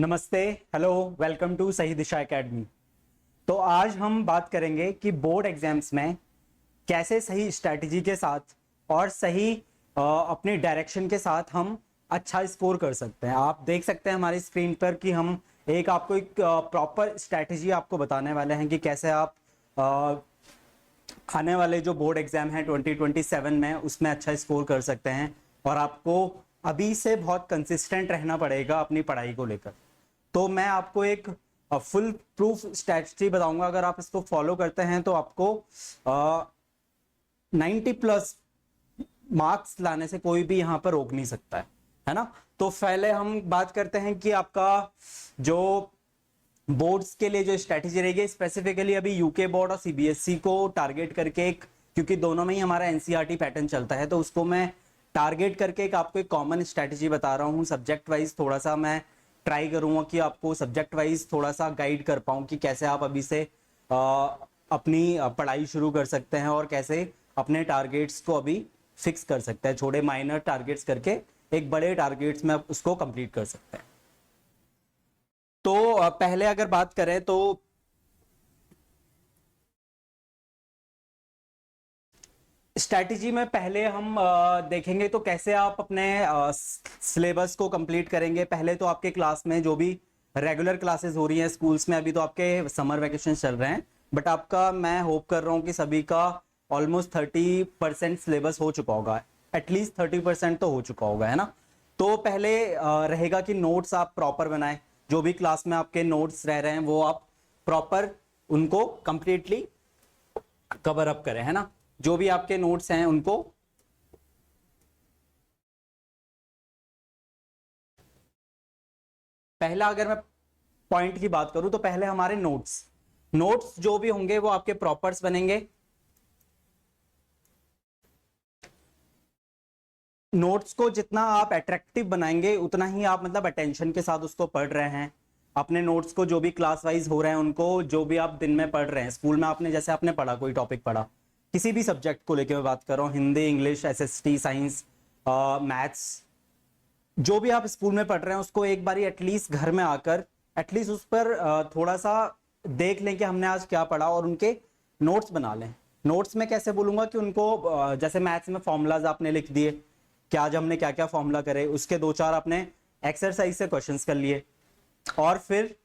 नमस्ते, hello, welcome to सही दिशा academy. तो आज हम बात करेंगे कि बोर्ड एग्जाम्स में कैसे सही स्ट्रैटेजी के साथ और सही अपनी डायरेक्शन के साथ हम अच्छा स्कोर कर सकते हैं। आप देख सकते हैं हमारी स्क्रीन पर कि हम आपको एक प्रॉपर स्ट्रैटेजी आपको बताने वाले हैं कि कैसे आप आने वाले जो बोर्ड एग्जाम है 2027 में उसमें अच्छा स्कोर कर सकते हैं। और आपको अभी से बहुत कंसिस्टेंट रहना पड़ेगा अपनी पढ़ाई को लेकर। तो मैं आपको एक फुल प्रूफ स्ट्रैटेजी बताऊंगा। अगर आप इसको फॉलो करते हैं तो आपको 90+ मार्क्स लाने से कोई भी यहां पर रोक नहीं सकता है ना। तो पहले हम बात करते हैं कि आपका जो बोर्ड्स के लिए जो स्ट्रैटेजी रहेगी, स्पेसिफिकली अभी यूके बोर्ड और सीबीएसई को टारगेट करके एक, क्योंकि दोनों में ही हमारा एनसीईआरटी पैटर्न चलता है, तो उसको मैं टारगेट करके एक आपको एक कॉमन स्ट्रैटेजी बता रहा हूँ। सब्जेक्ट वाइज थोड़ा सा मैं ट्राई करूंगा कि आपको सब्जेक्ट वाइज थोड़ा सा गाइड कर पाऊँ कि कैसे आप अभी से अपनी पढ़ाई शुरू कर सकते हैं और कैसे अपने टारगेट्स को अभी फिक्स कर सकते हैं। छोटे माइनर टारगेट्स करके एक बड़े टारगेट्स में उसको कंप्लीट कर सकते हैं। तो पहले अगर बात करें तो स्ट्रैटेजी में पहले हम देखेंगे तो कैसे आप अपने सिलेबस को कंप्लीट करेंगे। पहले तो आपके क्लास में जो भी रेगुलर क्लासेस हो रही हैं स्कूल्स में, अभी तो आपके समर वेकेशन चल रहे हैं, बट आपका मैं होप कर रहा हूं कि सभी का ऑलमोस्ट 30% सिलेबस हो चुका होगा, एटलीस्ट 30% तो हो चुका होगा, है ना। तो पहले रहेगा कि नोट्स आप प्रॉपर बनाएं। जो भी क्लास में आपके नोट्स रह रहे हैं वो आप प्रॉपर उनको कंप्लीटली कवर अप करें, है ना। जो भी आपके नोट्स हैं उनको पहला अगर मैं पॉइंट की बात करूं तो पहले हमारे नोट्स जो भी होंगे वो आपके प्रॉपर्स बनेंगे। नोट्स को जितना आप अट्रैक्टिव बनाएंगे उतना ही आप मतलब अटेंशन के साथ उसको पढ़ रहे हैं। अपने नोट्स को जो भी क्लास वाइज हो रहे हैं उनको जो भी आप दिन में पढ़ रहे हैं, स्कूल में आपने जैसे आपने पढ़ा, कोई टॉपिक पढ़ा, किसी भी सब्जेक्ट को लेकर मैं बात कर रहा हूँ, Hindi, English, SST, science, maths, जो भी आप स्कूल में पढ़ रहे हैं उसको एक बारी एटलीस्ट घर में आकर एटलीस्ट उस पर थोड़ा सा देख लें कि हमने आज क्या पढ़ा और उनके नोट्स बना लें। नोट्स में कैसे बोलूंगा कि उनको जैसे मैथ्स में फॉर्मूलाज आपने लिख दिए कि आज हमने क्या क्या फॉर्मूला करे, उसके 2-4 आपने एक्सरसाइज से क्वेश्चंस कर लिए, और फिर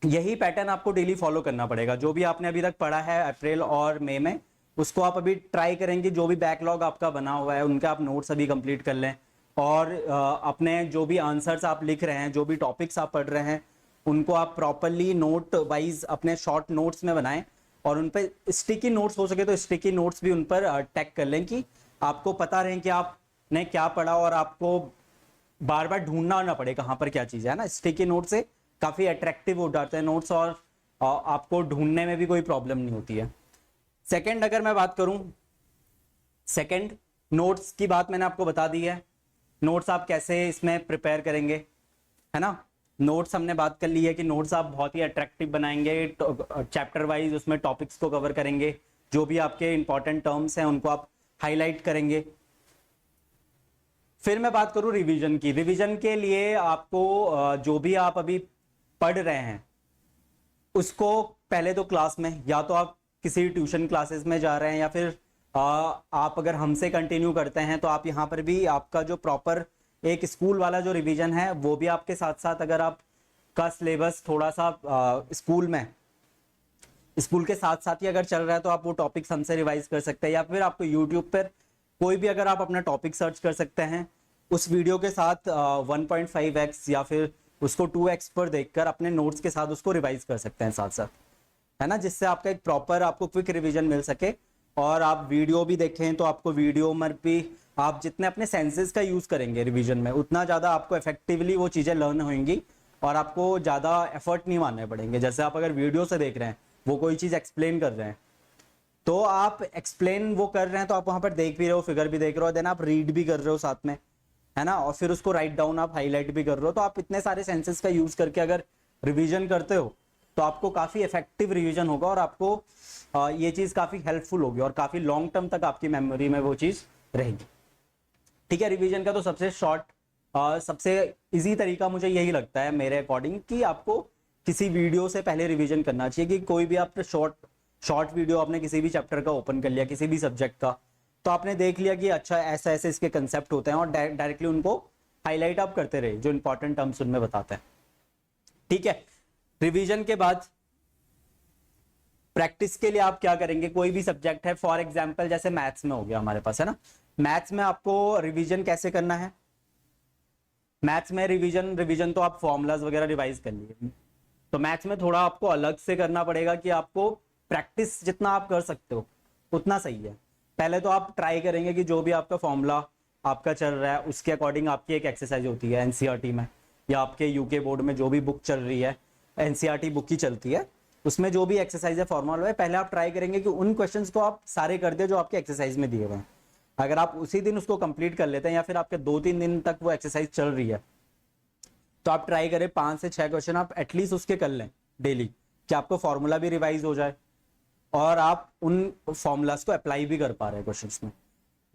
यही पैटर्न आपको डेली फॉलो करना पड़ेगा। जो भी आपने अभी तक पढ़ा है अप्रैल और मई में, उसको आप अभी ट्राई करेंगे। जो भी बैकलॉग आपका बना हुआ है उनके आप नोट्स अभी कंप्लीट कर लें, और अपने जो भी आंसर्स आप लिख रहे हैं, जो भी टॉपिक्स आप पढ़ रहे हैं, उनको आप प्रॉपरली नोट वाइज अपने शॉर्ट नोट्स में बनाएं, और उन पर स्टिकी नोट्स हो सके तो स्टिकी नोट्स भी उन पर टैग कर लें कि आपको पता रहे कि आपने क्या पढ़ा और आपको बार बार ढूंढना ना पड़े कहां पर क्या चीज है ना। स्टिकी नोट से काफी अट्रैक्टिव हो जाते हैं नोट्स और आपको ढूंढने में भी कोई प्रॉब्लम नहीं होती है। सेकंड अगर मैं बात करूं, सेकंड नोट्स की बात मैंने आपको बता दी है। नोट्स आप कैसे इसमें प्रिपेयर करेंगे, है ना। नोट्स हमने बात कर ली है कि नोट्स आप बहुत ही अट्रैक्टिव बनाएंगे, चैप्टर वाइज उसमें टॉपिक्स को कवर करेंगे, जो भी आपके इंपॉर्टेंट टर्म्स हैं उनको आप हाईलाइट करेंगे। फिर मैं बात करूं रिवीजन की। रिवीजन के लिए आपको जो भी आप अभी पढ़ रहे हैं उसको पहले तो क्लास में, या तो आप किसी ट्यूशन क्लासेस में जा रहे हैं, या फिर आप अगर हमसे कंटिन्यू करते हैं तो आप यहाँ पर भी आपका जो प्रॉपर एक स्कूल वाला जो रिवीजन है वो भी आपके साथ साथ, अगर आप का सिलेबस थोड़ा सा स्कूल के साथ साथ ही अगर चल रहा है तो आप वो टॉपिक्स हमसे रिवाइज कर सकते हैं, या फिर आपको यूट्यूब पर कोई भी अगर आप अपना टॉपिक सर्च कर सकते हैं उस वीडियो के साथ 1.5x या फिर उसको 2x पर देखकर अपने नोट्स के साथ उसको रिवाइज कर सकते हैं साथ साथ, है ना, जिससे आपका एक प्रॉपर आपको क्विक रिवीजन मिल सके। और आप वीडियो भी देखें तो आपको वीडियो में भी आप जितने अपने सेंसेस का यूज करेंगे रिवीजन में, उतना ज्यादा आपको इफेक्टिवली वो चीजें लर्न होंगी और आपको ज्यादा एफर्ट नहीं मारने पड़ेंगे। जैसे आप अगर वीडियो से देख रहे हैं, वो कोई चीज एक्सप्लेन कर रहे हैं, तो आप एक्सप्लेन वो कर रहे हैं तो आप वहां पर देख भी रहे हो, फिगर भी देख रहे हो, देन आप रीड भी कर रहे हो साथ में, है ना, और फिर उसको राइट डाउन आप हाईलाइट भी कर रहे हो। तो आप इतने सारे सेंसेस का यूज करके अगर रिवीजन करते हो तो आपको काफी इफेक्टिव रिवीजन होगा और आपको ये चीज काफी हेल्पफुल होगी और काफी लॉन्ग टर्म तक आपकी मेमोरी में वो चीज रहेगी। ठीक है, रिवीजन का तो सबसे शॉर्ट सबसे इजी तरीका मुझे यही लगता है मेरे अकॉर्डिंग कि आपको किसी वीडियो से पहले रिवीजन करना चाहिए। कि कोई भी आप शॉर्ट वीडियो आपने किसी भी चैप्टर का ओपन कर लिया, किसी भी सब्जेक्ट का, तो आपने देख लिया कि अच्छा ऐसा ऐसे इसके कंसेप्ट होते हैं, और डायरेक्टली उनको हाईलाइट आप करते रहे जो इंपॉर्टेंट टर्म्स उनमें बताते हैं। ठीक है, रिवीजन के बाद प्रैक्टिस के लिए आप क्या करेंगे, कोई भी सब्जेक्ट है, फॉर एग्जाम्पल जैसे मैथ्स में हो गया हमारे पास, है ना, मैथ्स में आपको रिवीजन कैसे करना है। मैथ्स में रिवीजन तो आप फॉर्मूलाज वगैरह रिवाइज कर लिए, तो मैथ्स में थोड़ा आपको अलग से करना पड़ेगा कि आपको प्रैक्टिस जितना आप कर सकते हो उतना सही है। पहले तो आप ट्राई करेंगे कि जो भी आपका फॉर्मूला आपका चल रहा है उसके अकॉर्डिंग आपकी एक एक्सरसाइज होती है एनसीईआरटी में, या आपके यूके बोर्ड में जो भी बुक चल रही है, एनसीईआरटी बुक ही चलती है, उसमें जो भी एक्सरसाइज है फॉर्मूला है, पहले आप ट्राई करेंगे कि उन क्वेश्चंस को आप सारे कर दे जो आपके एक्सरसाइज में दिए हुए हैं। अगर आप उसी दिन उसको कंप्लीट कर लेते हैं, या फिर आपके 2-3 दिन तक वो एक्सरसाइज चल रही है, तो आप ट्राई करें 5 से 6 क्वेश्चन आप एटलीस्ट उसके कर लें डेली, कि आपको फॉर्मूला भी रिवाइज हो जाए और आप उन फॉर्मूलाज को अप्लाई भी कर पा रहे हैं क्वेश्चंस में।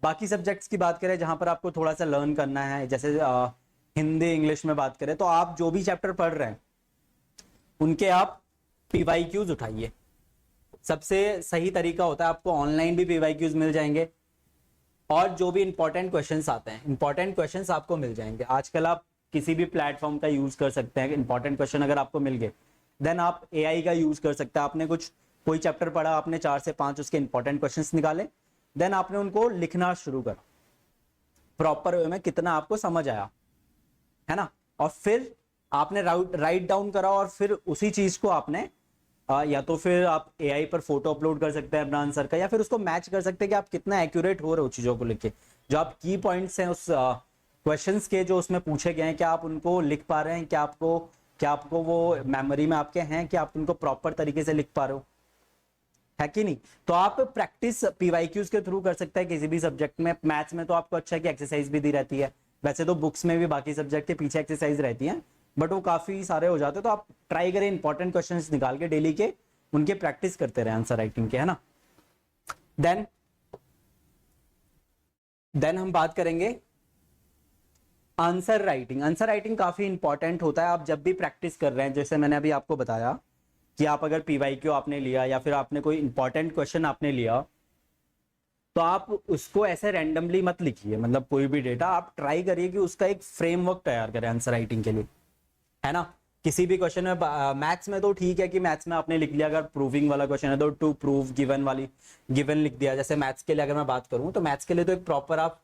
बाकी सब्जेक्ट्स की बात करें जहां पर आपको थोड़ा सा लर्न करना है, जैसे हिंदी इंग्लिश में बात करें, तो आप जो भी चैप्टर पढ़ रहे हैं उनके आप पीवाईक्यूज उठाइए। सबसे सही तरीका होता है, आपको ऑनलाइन भी पीवाईक्यूज मिल जाएंगे, और जो भी इंपॉर्टेंट क्वेश्चंस आते हैं, इंपॉर्टेंट क्वेश्चंस आपको मिल जाएंगे। आजकल आप किसी भी प्लेटफॉर्म का यूज कर सकते हैं, इंपॉर्टेंट क्वेश्चन अगर आपको मिल गए, देन आप एआई का यूज कर सकते हैं। आपने कोई चैप्टर पढ़ा, आपने 4 से 5 उसके इंपॉर्टेंट क्वेश्चंस निकाले, देन आपने उनको लिखना शुरू करा प्रॉपर वे में, कितना आपको समझ आया, है ना, और फिर आपने राइट डाउन करा, और फिर उसी चीज को आपने या तो फिर आप एआई पर फोटो अपलोड कर सकते हैं अपना आंसर का, या फिर उसको मैच कर सकते हैं कि आप कितना एक्यूरेट हो रहे हो चीजों को लेके, जो आप की पॉइंट्स हैं उस क्वेश्चंस के जो उसमें पूछे गए हैं, क्या आप उनको लिख पा रहे हैं, क्या आपको वो मेमोरी में आपके हैं, कि आप उनको प्रॉपर तरीके से लिख पा रहे हो, है कि नहीं। तो आप प्रैक्टिस पीवाईक्यूज के थ्रू कर सकते हैं किसी भी सब्जेक्ट में। मैथ्स में तो आपको अच्छा है कि एक्सरसाइज भी दी रहती है, वैसे तो बुक्स में भी बाकी सब्जेक्ट के पीछे एक्सरसाइज रहती है, बट वो काफी सारे हो जाते हैं, तो आप ट्राई करें इंपॉर्टेंट क्वेश्चंस निकाल के डेली के उनके प्रैक्टिस करते रहे आंसर राइटिंग के, है ना। देन हम बात करेंगे आंसर राइटिंग। आंसर राइटिंग काफी इंपॉर्टेंट होता है। आप जब भी प्रैक्टिस कर रहे हैं, जैसे मैंने अभी आपको बताया कि आप अगर पीवाईक्यू आपने लिया, या फिर आपने कोई इंपॉर्टेंट क्वेश्चन आपने लिया, तो आप उसको ऐसे रैंडमली मत लिखिए, मतलब कोई भी डेटा आप ट्राई करिए कि उसका एक फ्रेमवर्क तैयार करें आंसर राइटिंग के लिए, है ना। किसी भी क्वेश्चन में, मैथ्स में तो ठीक है कि मैथ्स में आपने लिख लिया, अगर प्रूविंग वाला क्वेश्चन है तो टू प्रूव गिवन लिख दिया। जैसे मैथ्स के लिए अगर मैं बात करूं, तो मैथ्स के लिए तो एक प्रॉपर आप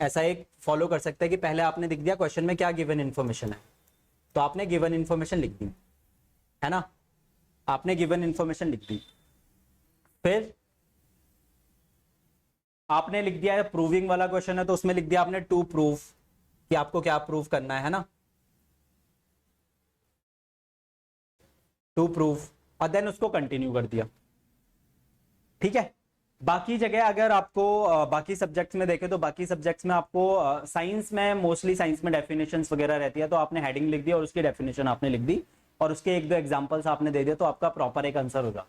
ऐसा एक फॉलो कर सकते हैं कि पहले आपने लिख दिया क्वेश्चन में क्या गिवन इन्फॉर्मेशन है, तो आपने गिवन इन्फॉर्मेशन लिख दी, है ना, आपने गिवन इन्फॉर्मेशन लिख दी, फिर आपने लिख दिया प्रूविंग वाला क्वेश्चन है तो उसमें लिख दिया आपने टू प्रूव, कि आपको क्या प्रूव करना है ना, टू प्रूव, और देन उसको कंटिन्यू कर दिया, ठीक है। बाकी जगह अगर आपको बाकी सब्जेक्ट्स में देखें, तो बाकी सब्जेक्ट्स में आपको साइंस में, मोस्टली साइंस में डेफिनेशंस वगैरह रहती है, तो आपने हेडिंग लिख दी और उसकी डेफिनेशन आपने लिख दी और उसके 1-2 एग्जांपल्स आपने दे दिए, तो आपका प्रॉपर एक आंसर होगा।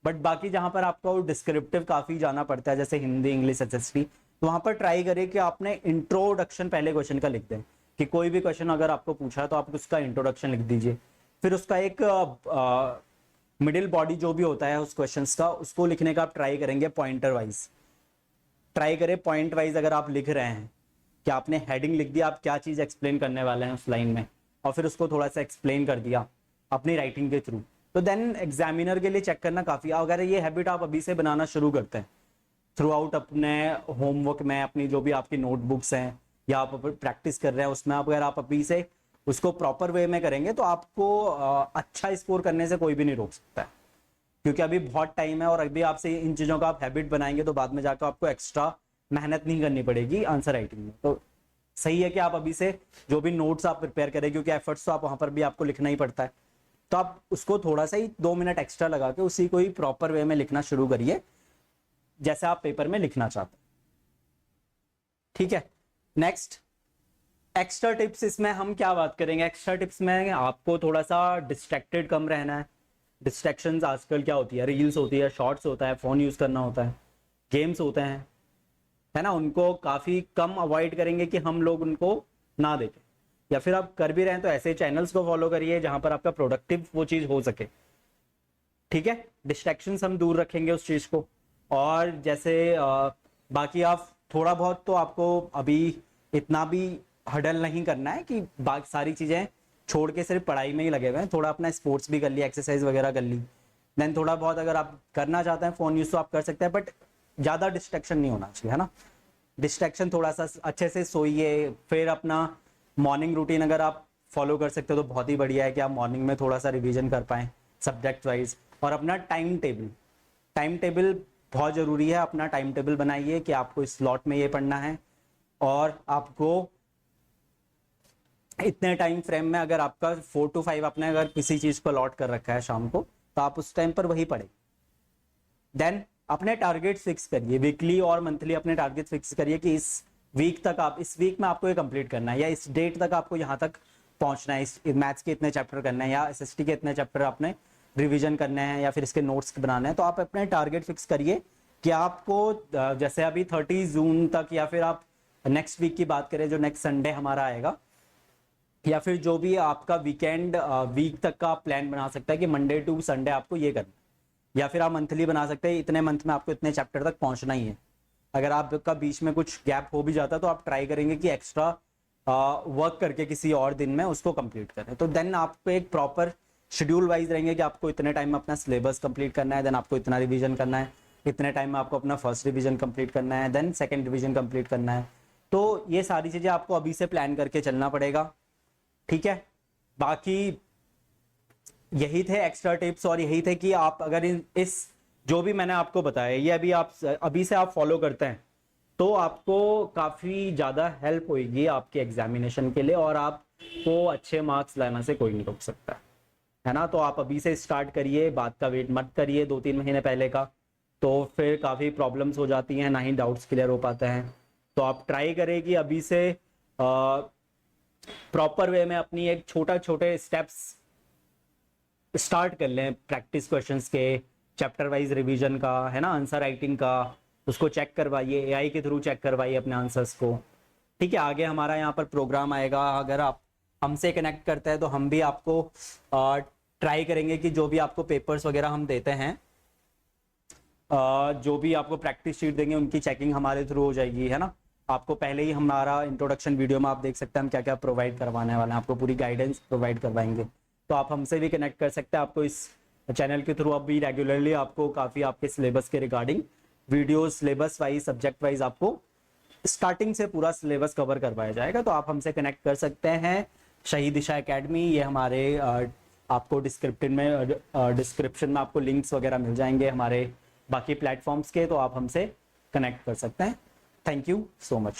बट बाकी जहां पर आपको डिस्क्रिप्टिव काफी जाना पड़ता है, जैसे हिंदी इंग्लिश एसएसटी, तो वहां पर ट्राई करिए कि आपने इंट्रोडक्शन पहले क्वेश्चन का लिख दें, कि कोई भी क्वेश्चन अगर आपको पूछा है तो आप उसका इंट्रोडक्शन लिख दीजिए, फिर उसका एक मिडिल बॉडी जो भी होता है उस क्वेश्चंस का, उसको लिखने का आप ट्राई करेंगे पॉइंटर वाइज। ट्राई करें पॉइंट वाइज, अगर आप लिख रहे हैं कि आपने हेडिंग लिख दिया, आप क्या चीज एक्सप्लेन करने वाले हैं उस लाइन में, और फिर उसको थोड़ा सा एक्सप्लेन कर दिया अपनी राइटिंग के थ्रू, तो देन एग्जामिनर के लिए चेक करना काफी। अगर ये हैबिट आप अभी से बनाना शुरू करते हैं थ्रू आउट अपने होमवर्क में, अपनी जो भी आपकी नोटबुक्स हैं या आप प्रैक्टिस कर रहे हैं उसमें, अगर आप अभी से उसको प्रॉपर वे में करेंगे, तो आपको अच्छा स्कोर करने से कोई भी नहीं रोक सकता है, क्योंकि अभी बहुत टाइम है, और अभी आपसे इन चीजों का आप हैबिट बनाएंगे तो बाद में जाकर आपको एक्स्ट्रा मेहनत नहीं करनी पड़ेगी आंसर राइटिंग में। तो सही है कि आप अभी से जो भी नोट्स आप प्रिपेयर करें, क्योंकि एफर्ट्स तो आप वहां पर भी आपको लिखना ही पड़ता है, तो आप उसको थोड़ा सा ही 2 मिनट एक्स्ट्रा लगा के उसी को ही प्रॉपर वे में लिखना शुरू करिए, जैसे आप पेपर में लिखना चाहते हैं, ठीक है। नेक्स्ट एक्स्ट्रा टिप्स, इसमें हम क्या बात करेंगे। एक्स्ट्रा टिप्स में आपको थोड़ा सा डिस्ट्रैक्टेड कम रहना है। डिस्ट्रैक्शंस आजकल क्या होती है, रील्स होती है, शॉर्ट्स होता है, फोन यूज करना होता है, गेम्स होते हैं, है ना, उनको काफी कम अवॉइड करेंगे कि हम लोग उनको ना देखें, या फिर आप कर भी रहे हैं तो ऐसे चैनल्स को फॉलो करिए जहां पर आपका प्रोडक्टिव वो चीज हो सके। ठीक है, डिस्ट्रैक्शंस हम दूर रखेंगे उस चीज को। और जैसे बाकी आप थोड़ा बहुत तो आपको अभी इतना भी हडल नहीं करना है कि बाकी सारी चीजें छोड़ के सिर्फ पढ़ाई में ही लगे हुए हैं, थोड़ा अपना स्पोर्ट्स भी कर लिया, एक्सरसाइज वगैरह कर ली, देन थोड़ा बहुत अगर आप करना चाहते हैं फोन यूज तो आप कर सकते हैं, बट ज्यादा डिस्ट्रैक्शन नहीं होना चाहिए, है ना। डिस्ट्रैक्शन थोड़ा सा, अच्छे से सोइए, फिर अपना मॉर्निंग रूटीन अगर आप फॉलो कर सकते हो तो बहुत ही बढ़िया है कि आप मॉर्निंग में थोड़ा सा रिवीजन कर पाएं सब्जेक्ट वाइज। और अपना टाइम टेबल बहुत जरूरी है, अपना टाइम टेबल बनाइए कि आपको इस स्लॉट में ये पढ़ना है, और आपको इतने टाइम फ्रेम में, अगर आपका 4 to 5 आपने अगर किसी चीज को अलॉट कर रखा है शाम को, तो आप उस टाइम पर वही पढ़े। देन अपने टारगेट फिक्स करिए, वीकली और मंथली अपने टारगेट फिक्स करिए कि इस वीक तक आप, इस वीक में आपको ये कंप्लीट करना है, या इस डेट तक आपको यहाँ तक पहुंचना है, इस मैथ्स के इतने चैप्टर करने हैं, या एसएसटी के इतने चैप्टर आपने रिवीजन करने हैं, या फिर इसके नोट्स बनाने हैं। तो आप अपने टारगेट फिक्स करिए कि आपको जैसे अभी 30 जून तक, या फिर आप नेक्स्ट वीक की बात करें जो नेक्स्ट संडे हमारा आएगा, या फिर जो भी आपका वीकेंड वीक तक का प्लान बना सकता है कि मंडे टू संडे आपको ये करना, या फिर आप मंथली बना सकते हैं इतने मंथ में आपको इतने चैप्टर तक पहुंचना ही है। अगर आपका बीच में कुछ गैप हो भी जाता है तो आप ट्राई करेंगे कि एक्स्ट्रा वर्क करके किसी और दिन में उसको कंप्लीट करें। तो देन आपको एक प्रॉपर शेड्यूल वाइज रहेंगे कि आपको इतने टाइम में अपना सिलेबस कंप्लीट करना है, देन आपको इतना रिवीजन करना है, इतने टाइम में आपको अपना फर्स्ट रिवीजन कंप्लीट करना है, देन सेकेंड रिवीजन कंप्लीट करना है। तो ये सारी चीजें आपको अभी से प्लान करके चलना पड़ेगा। ठीक है, बाकी यही थे एक्स्ट्रा टिप्स, और यही थे कि आप अगर इस जो भी मैंने आपको बताया ये अभी से आप फॉलो करते हैं तो आपको काफी ज्यादा हेल्प होगी आपके एग्जामिनेशन के लिए, और आपको अच्छे मार्क्स लाने से कोई नहीं रोक सकता, है ना। तो आप अभी से स्टार्ट करिए, बात का वेट मत करिए 2-3 महीने पहले का, तो फिर काफी प्रॉब्लम्स हो जाती हैं, ना ही डाउट्स क्लियर हो पाते हैं। तो आप ट्राई करें कि अभी से प्रॉपर वे में अपनी एक छोटे स्टेप्स स्टार्ट कर लें, प्रैक्टिस क्वेश्चंस के, चैप्टर वाइज रिवीजन का, है ना, आंसर राइटिंग का, उसको चेक करवाइए, एआई के थ्रू चेक करवाइए अपने आंसर्स को। ठीक है, आगे हमारा यहाँ पर प्रोग्राम आएगा, अगर आप हमसे कनेक्ट करते हैं तो हम भी आपको ट्राई करेंगे कि जो भी आपको पेपर्स वगैरह हम देते हैं, जो भी आपको प्रैक्टिस शीट देंगे उनकी चेकिंग हमारे थ्रू हो जाएगी, है ना। आपको पहले ही हमारा इंट्रोडक्शन वीडियो में आप देख सकते हैं हम क्या क्या प्रोवाइड करवाने वाले हैं, आपको पूरी गाइडेंस प्रोवाइड करवाएंगे। तो आप हमसे भी कनेक्ट कर सकते हैं, आपको इस चैनल के थ्रू अभी रेगुलरली आपको काफ़ी आपके सिलेबस के regarding video, syllabus wise, subject wise आपको स्टार्टिंग से पूरा सिलेबस कवर करवाया जाएगा। तो आप हमसे कनेक्ट कर सकते हैं, शहीद दिशा एकेडमी, ये हमारे आपको डिस्क्रिप्शन में आपको लिंक्स वगैरह मिल जाएंगे हमारे बाकी प्लेटफॉर्म्स के, तो आप हमसे कनेक्ट कर सकते हैं। Thank you so much.